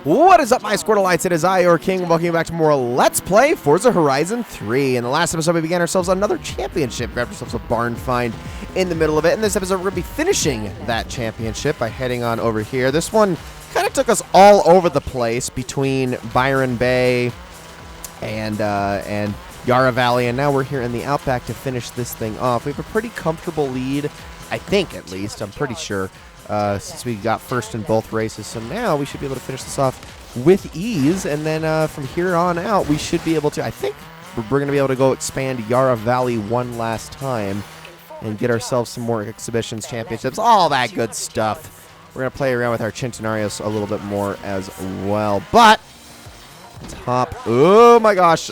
What is up, my Squirtleites? It is I, your king. Welcome you back to more Let's Play Forza Horizon 3. In the last episode, we began ourselves another championship. Grabbed ourselves a barn find in the middle of it. In this episode, we're going to be finishing that championship by heading on over here. This one kind of took us all over the place between Byron Bay and Yarra Valley, and now we're here in the Outback to finish this thing off. We have a pretty comfortable lead, I think, at least. I'm pretty sure. Since we got first in both races. So now we should be able to finish this off with ease. And then from here on out, we should be able to, I think we're going to be able to go expand Yarra Valley one last time and get ourselves some more exhibitions, championships, all that good stuff. We're going to play around with our Centenarios a little bit more as well. But oh my gosh,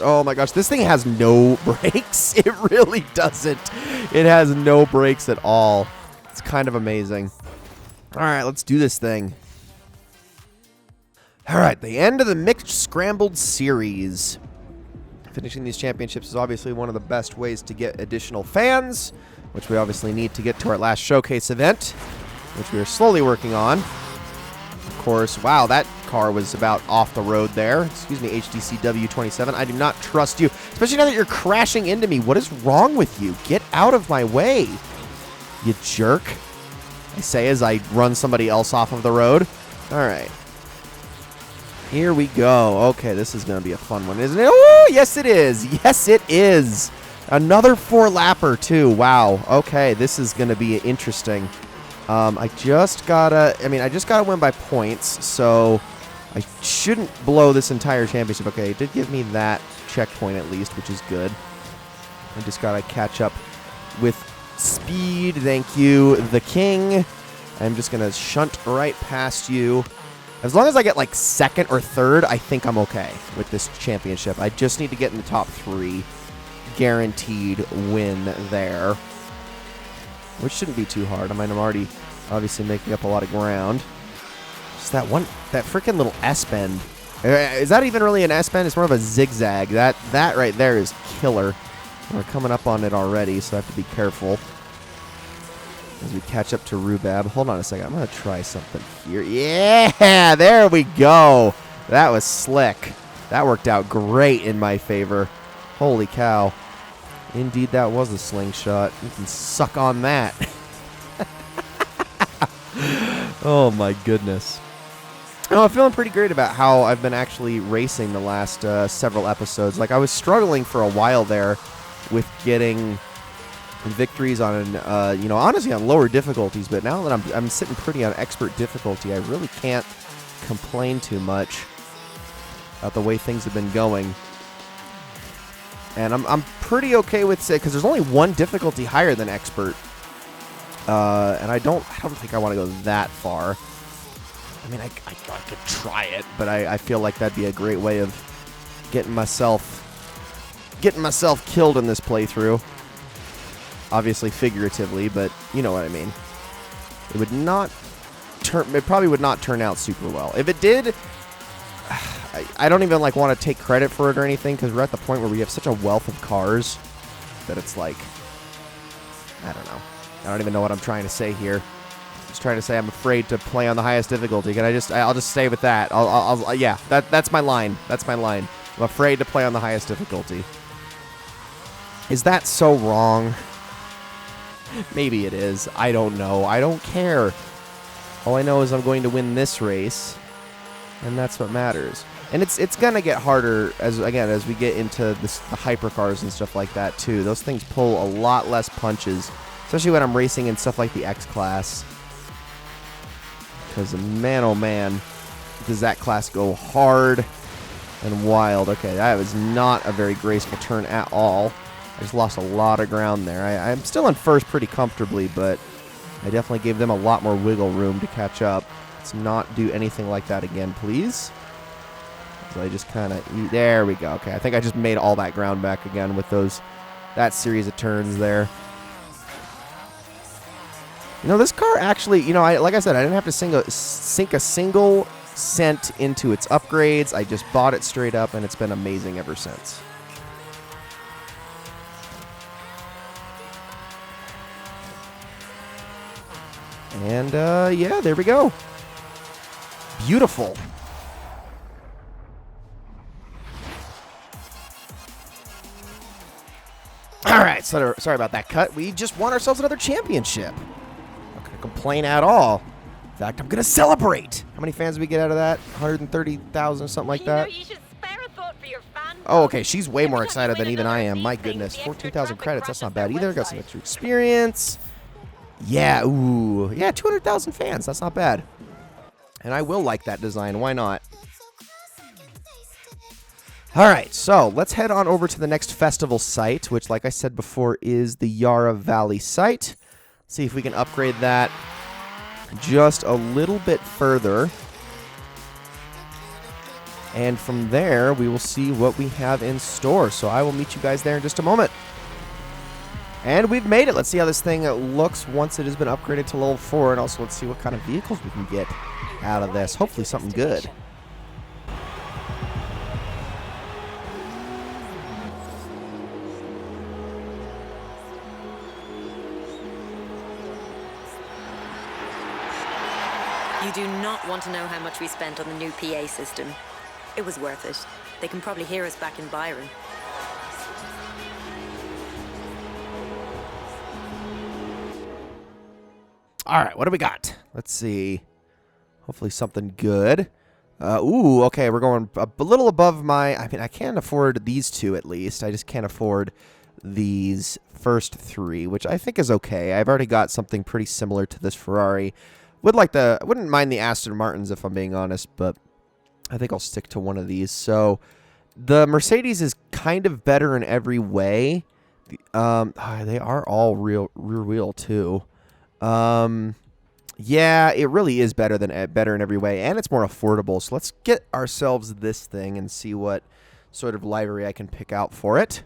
this thing has no brakes. It really doesn't. It has no brakes at all. It's kind of amazing. All right, let's do this thing. All right, the end of the mixed scrambled series. Finishing these championships is obviously one of the best ways to get additional fans, which we obviously need to get to our last showcase event, which we are slowly working on. Of course, wow, that car was about off the road there. Excuse me, HDCW27. I do not trust you, especially now that you're crashing into me. What is wrong with you? Get out of my way, you jerk. I say as I run somebody else off of the road. All right. Here we go. Okay, this is going to be a fun one, isn't it? Oh, yes, it is. Yes, it is. Another 4-lapper, too. Wow. Okay, this is going to be interesting. I just gotta win by points, so I shouldn't blow this entire championship. Okay, it did give me that checkpoint at least, which is good. I just gotta catch up with speed. Thank you, the king. I'm just gonna shunt right past you. As long as I get like second or third, I think I'm okay with this championship. I just need to get in the top 3. Guaranteed win there, which shouldn't be too hard. I mean, I'm already obviously making up a lot of ground. Just that freaking little S-bend. Is that even really an S-bend? It's more of a zigzag. That right there is killer. We're coming up on it already, so I have to be careful as we catch up to Rhubarb. Hold on a second. I'm going to try something here. Yeah, there we go. That was slick. That worked out great in my favor. Holy cow. Indeed, that was a slingshot. You can suck on that. Oh, my goodness. Oh, I'm feeling pretty great about how I've been actually racing the last several episodes. Like, I was struggling for a while there with getting victories on, honestly on lower difficulties, but now that I'm sitting pretty on expert difficulty, I really can't complain too much about the way things have been going. And I'm pretty okay with it because there's only one difficulty higher than expert, and I don't think I want to go that far. I mean, I could try it, but I feel like that'd be a great way of getting myself killed in this playthrough. Obviously figuratively, but you know what I mean. It probably would not turn out super well. If it did, I don't even want to take credit for it or anything, because we're at the point where we have such a wealth of cars that it's like, I don't know. I don't even know what I'm trying to say here. I'm just trying to say I'm afraid to play on the highest difficulty. I'll just stay with that. Yeah, that's my line. That's my line. I'm afraid to play on the highest difficulty. Is that so wrong? Maybe it is. I don't know. I don't care. All I know is I'm going to win this race, and that's what matters. And it's gonna get harder as we get into the hypercars and stuff like that too. Those things pull a lot less punches, especially when I'm racing in stuff like the X class. Because man, oh man, does that class go hard and wild. Okay, that was not a very graceful turn at all. I just lost a lot of ground there. I'm still in first pretty comfortably, but I definitely gave them a lot more wiggle room to catch up. Let's not do anything like that again, please. So I just kind of... There we go. Okay, I think I just made all that ground back again with that series of turns there. You know, this car actually... like I said, I didn't have to sink a single cent into its upgrades. I just bought it straight up, and it's been amazing ever since. And, yeah, there we go. Beautiful. sorry about that cut. We just won ourselves another championship. Not going to complain at all. In fact, I'm going to celebrate. How many fans did we get out of that? 130,000 or something like that? You should spare a thought for your fans. Oh, okay. She's way more excited than even I am. My goodness. 14,000 credits. That's not bad either. Got some extra experience. Yeah. Ooh. Yeah, 200,000 fans. That's not bad. And I will like that design. Why not? All right, so let's head on over to the next festival site, which, like I said before, is the Yarra Valley site. See if we can upgrade that just a little bit further. And from there, we will see what we have in store. So I will meet you guys there in just a moment. And we've made it. Let's see how this thing looks once it has been upgraded to level 4. And also let's see what kind of vehicles we can get out of this. Hopefully something good. You do not want to know how much we spent on the new PA system. It was worth it. They can probably hear us back in Byron. All right, what do we got? Let's see. Hopefully something good. Ooh, okay, we're going a little above my... I mean, I can't afford these two at least. I just can't afford these first three, which I think is okay. I've already got something pretty similar to this Ferrari. Wouldn't mind the Aston Martins if I'm being honest, but I think I'll stick to one of these. So the Mercedes is kind of better in every way. They are all rear wheel too. Yeah, it really is better in every way, and it's more affordable. So let's get ourselves this thing and see what sort of livery I can pick out for it.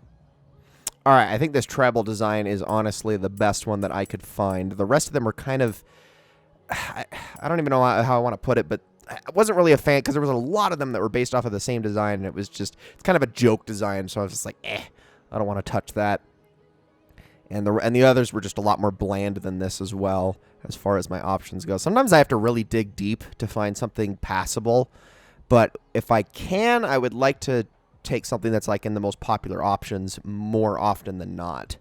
All right, I think this tribal design is honestly the best one that I could find. The rest of them are kind of... I don't even know how I want to put it, but I wasn't really a fan because there was a lot of them that were based off of the same design, and it's kind of a joke design, so I was just like, I don't want to touch that. And the others were just a lot more bland than this as well, as far as my options go. Sometimes I have to really dig deep to find something passable, but if I can, I would like to take something that's like in the most popular options more often than not.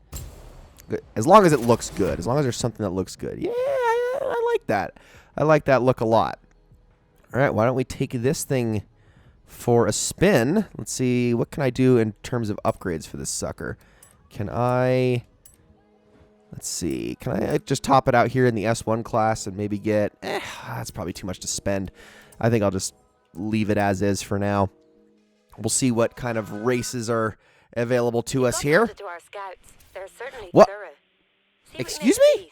As long as it looks good. As long as there's something that looks good. Yeah, I like that. I like that look a lot. All right, why don't we take this thing for a spin? Let's see, what can I do in terms of upgrades for this sucker? Let's see, can I just top it out here in the S1 class and maybe get... that's probably too much to spend. I think I'll just leave it as is for now. We'll see what kind of races are available to us here. What? Excuse me?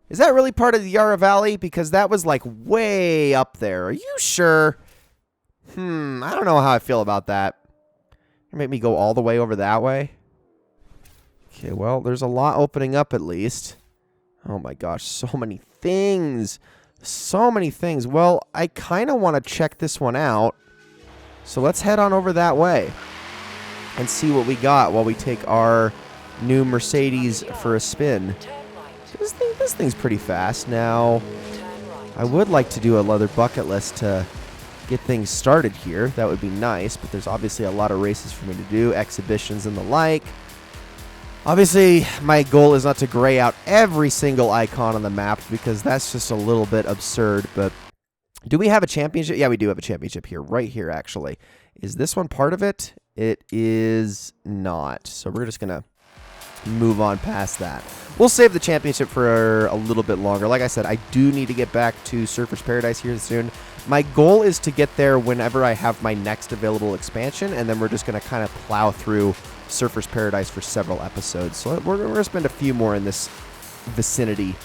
Is that really part of the Yarra Valley? Because that was like way up there. Are you sure? I don't know how I feel about that. Make me go all the way over that way. Okay, well, there's a lot opening up at least. Oh my gosh, so many things. So many things. Well, I kind of want to check this one out. So let's head on over that way and see what we got while we take our new Mercedes for a spin. This thing's pretty fast. Now, I would like to do another bucket list to get things started here. That would be nice, but there's obviously a lot of races for me to do, exhibitions and the like. Obviously, my goal is not to gray out every single icon on the map because that's just a little bit absurd, but do we have a championship? Yeah, we do have a championship here, right here, actually. Is this one part of it? It is not, so we're just going to move on past that. We'll save the championship for a little bit longer. Like I said, I do need to get back to Surfers Paradise here soon. My goal is to get there whenever I have my next available expansion, and then we're just going to kind of plow through Surfers Paradise for several episodes. So we're going to spend a few more in this vicinity.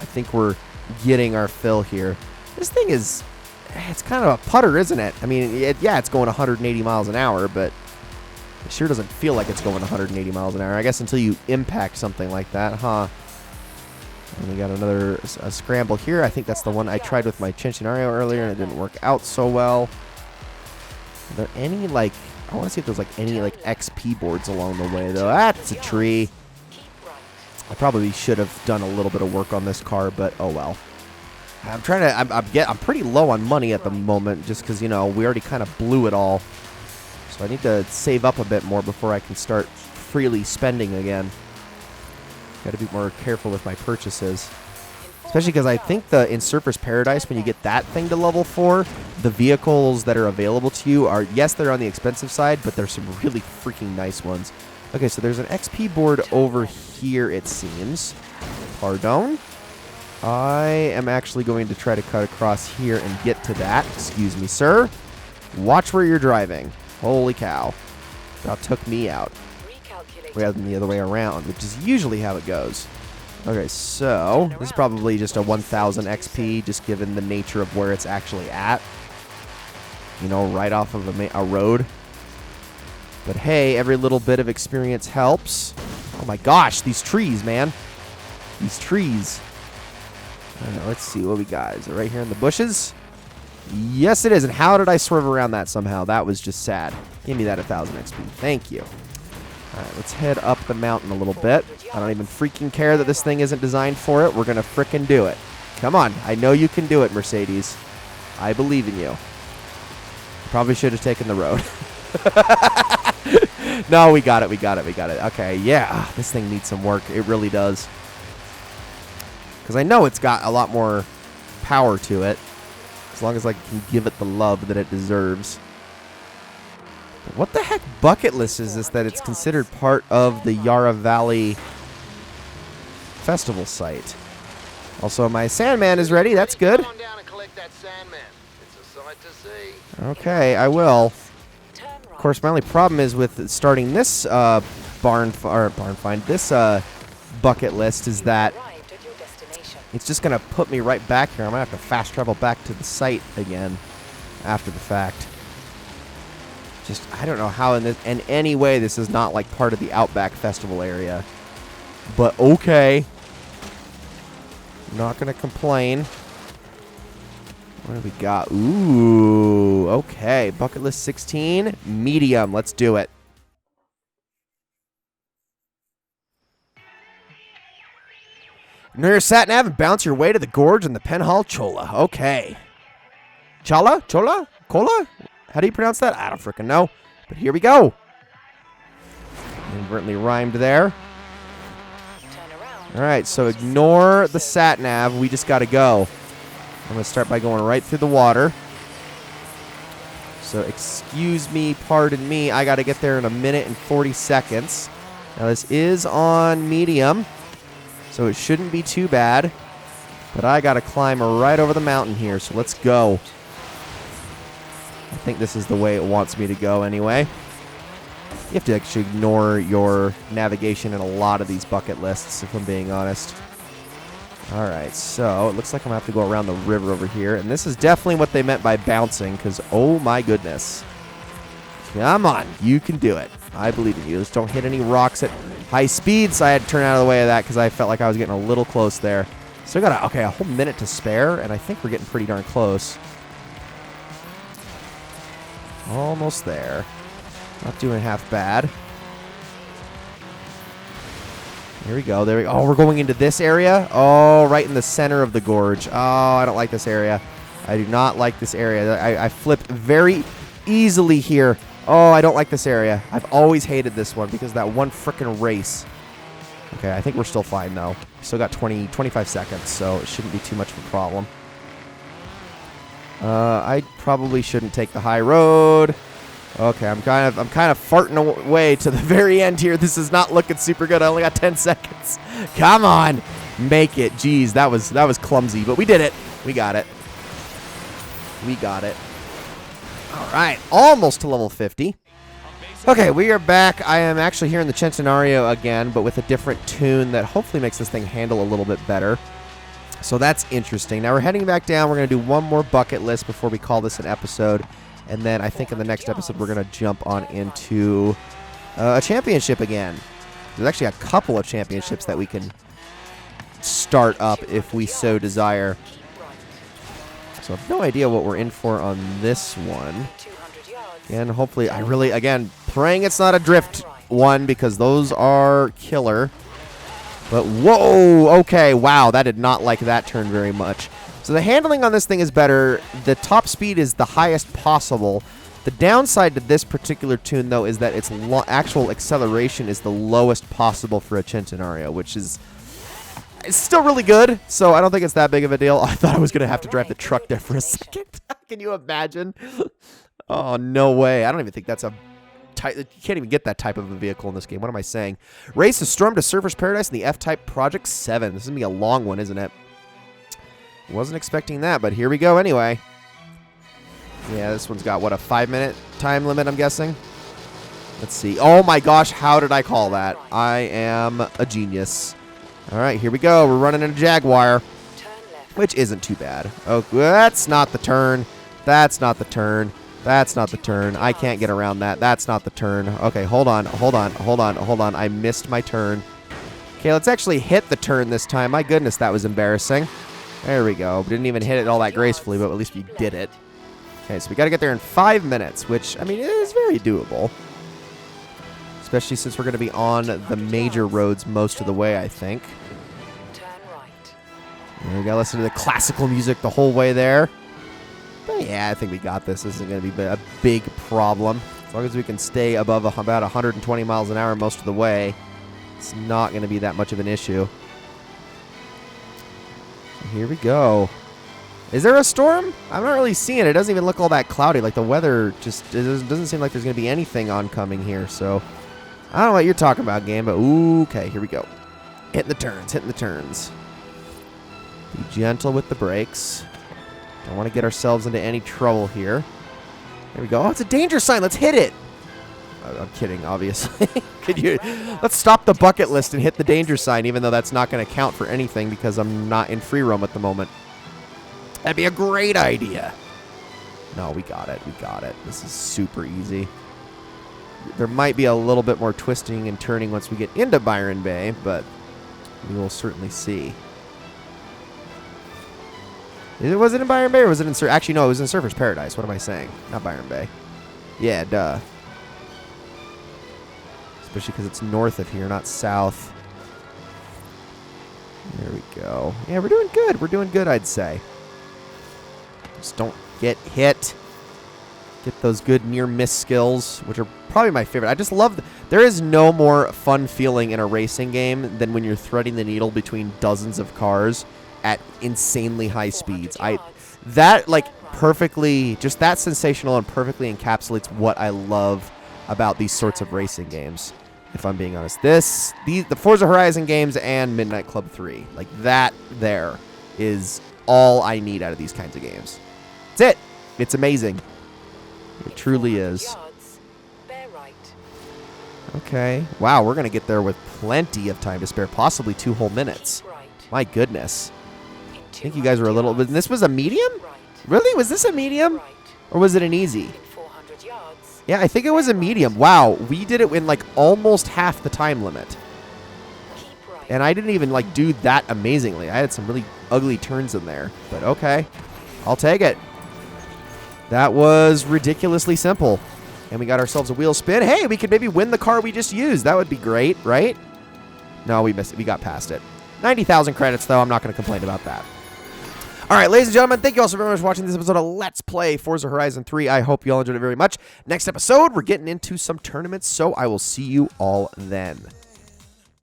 I think we're getting our fill here. This thing is, it's kind of a putter, isn't it? I mean, yeah, it's going 180 miles an hour, but it sure doesn't feel like it's going 180 miles an hour. I guess until you impact something like that, huh? And we got another scramble here. I think that's the one I tried with my Cincinnario earlier, and it didn't work out so well. Are there any, like... I want to see if there's, like, any, like, XP boards along the way, though. That's a tree. I probably should have done a little bit of work on this car, but oh well. I'm trying to... I'm pretty low on money at the moment, just because, you know, we already kind of blew it all. So I need to save up a bit more before I can start freely spending again. Got to be more careful with my purchases. Especially because I think in Surfer's Paradise, when you get that thing to level 4, the vehicles that are available to you are, yes, they're on the expensive side, but there's some really freaking nice ones. Okay, so there's an XP board over here, it seems. Pardon? I am actually going to try to cut across here and get to that. Excuse me, sir. Watch where you're driving. Holy cow. That took me out. Rather than the other way around, which is usually how it goes. Okay, so this is probably just a 1,000 XP, just given the nature of where it's actually at. You know, right off of a road. But hey, every little bit of experience helps. Oh my gosh, these trees, man. These trees. Let's see what we got. Is it right here in the bushes? Yes, it is. And how did I swerve around that somehow? That was just sad. Give me that 1,000 XP. Thank you. All right, let's head up the mountain a little bit. I don't even freaking care that this thing isn't designed for it. We're going to frickin' do it. Come on. I know you can do it, Mercedes. I believe in you. Probably should have taken the road. No, we got it. We got it. We got it. Okay, yeah. This thing needs some work. It really does. Because I know it's got a lot more power to it. As long as I can give it the love that it deserves. What the heck bucket list is this that it's considered part of the Yarra Valley Festival site? Also, my Sandman is ready. That's good. Okay, I will. Of course, my only problem is with starting this bucket list is that it's just going to put me right back here. I'm going to have to fast travel back to the site again after the fact. Just, I don't know how in any way this is not like part of the Outback Festival area. But okay. Not going to complain. What do we got? Ooh, okay. Bucket list 16, medium. Let's do it. Near your sat-nav and bounce your way to the gorge in the Penhall Chola. Okay. Chola? Chola? Cola? How do you pronounce that? I don't frickin' know. But here we go. Inadvertently rhymed there. All right, so ignore the sat-nav. We just got to go. I'm going to start by going right through the water. So excuse me, pardon me. I got to get there in 1 minute and 40 seconds. Now, this is on medium, so it shouldn't be too bad. But I got to climb right over the mountain here, so let's go. I think this is the way it wants me to go anyway. You have to actually ignore your navigation in a lot of these bucket lists, if I'm being honest. Alright, so it looks like I'm going to have to go around the river over here. And this is definitely what they meant by bouncing, because oh my goodness. Come on, you can do it. I believe in you. Just don't hit any rocks at high speeds. I had to turn out of the way of that because I felt like I was getting a little close there. So I got a whole minute to spare, and I think we're getting pretty darn close. Almost there. Not doing half bad. Here we go. There we go. Oh, we're going into this area? Oh, right in the center of the gorge. Oh, I don't like this area. I do not like this area. I flipped very easily here. Oh, I don't like this area. I've always hated this one because of that one frickin' race. Okay, I think we're still fine, though. Still got 25 seconds, so it shouldn't be too much of a problem. I probably shouldn't take the high road. Okay, I'm kind of farting away to the very end here. This is not looking super good. I only got 10 seconds. Come on, make it. Jeez, that was clumsy, but we did it. We got it. We got it. All right, almost to level 50. Okay, we are back. I am actually here in the Centenario again, but with a different tune that hopefully makes this thing handle a little bit better. So that's interesting. Now we're heading back down. We're going to do one more bucket list before we call this an episode. And then I think in the next episode, we're going to jump on into a championship again. There's actually a couple of championships that we can start up if we so desire. So I have no idea what we're in for on this one. And hopefully, again, praying it's not a drift one because those are killer. But whoa, okay, wow, that did not like that turn very much. So the handling on this thing is better. The top speed is the highest possible. The downside to this particular tune, though, is that its actual acceleration is the lowest possible for a Centenario, which is it's still really good, so I don't think it's that big of a deal. I thought I was going to have to drive the truck there for a second. Can you imagine? Oh, no way. I don't even think that's a type. You can't even get that type of a vehicle in this game. What am I saying? Race is Storm to Surfer's Paradise in the F-Type Project 7. This is going to be a long one, isn't it? Wasn't expecting that, but here we go anyway. Yeah, this one's got, what, a 5-minute time limit, I'm guessing? Let's see. Oh, my gosh, how did I call that? I am a genius. All right, here we go. We're running in a Jaguar, which isn't too bad. Oh, that's not the turn. That's not the turn. That's not the turn. I can't get around that. That's not the turn. Okay, hold on. I missed my turn. Okay, let's actually hit the turn this time. My goodness, that was embarrassing. There we go. Didn't even hit it all that gracefully, but at least we did it. Okay, so we got to get there in 5 minutes, which, I mean, it is very doable. Especially since we're going to be on the major roads most of the way, I think. And we got to listen to the classical music the whole way there. But yeah, I think we got this. This isn't going to be a big problem. As long as we can stay above about 120 miles an hour most of the way, it's not going to be that much of an issue. So here we go. Is there a storm? I'm not really seeing it. It doesn't even look all that cloudy. Like the weather just it doesn't seem like there's going to be anything oncoming here. So I don't know what you're talking about, game, but okay, here we go. Hitting the turns. Be gentle with the brakes. Don't want to get ourselves into any trouble here. There we go. Oh, it's a danger sign. Let's hit it. I'm kidding, obviously. Let's stop the bucket list and hit the danger sign, even though that's not going to count for anything because I'm not in free roam at the moment. That'd be a great idea. No, we got it. This is super easy. There might be a little bit more twisting and turning once we get into Byron Bay, but we will certainly see. Was it in Byron Bay or was it in actually, no, it was in Surfer's Paradise. What am I saying? Not Byron Bay. Yeah, duh. Especially because it's north of here, not south. There we go. Yeah, we're doing good. We're doing good, I'd say. Just don't get hit. Get those good near-miss skills, which are probably my favorite. I just love... There is no more fun feeling in a racing game than when you're threading the needle between dozens of cars at insanely high speeds. That perfectly... Just that sensational and perfectly encapsulates what I love about these sorts of racing games, if I'm being honest. The Forza Horizon games and Midnight Club 3. Like, that there is all I need out of these kinds of games. That's it. It's amazing. It truly is. Okay. Wow, we're going to get there with plenty of time to spare. Possibly 2 whole minutes. My goodness. I think you guys were a little... This was a medium? Really? Was this a medium? Or was it an easy? Yeah, I think it was a medium. Wow, we did it in almost half the time limit. And I didn't even do that amazingly. I had some really ugly turns in there. But okay, I'll take it. That was ridiculously simple. And we got ourselves a wheel spin. Hey, we could maybe win the car we just used. That would be great, right? No, we missed it. We got past it. 90,000 credits, though. I'm not going to complain about that. All right, ladies and gentlemen, thank you all so very much for watching this episode of Let's Play Forza Horizon 3. I hope you all enjoyed it very much. Next episode, we're getting into some tournaments, so I will see you all then.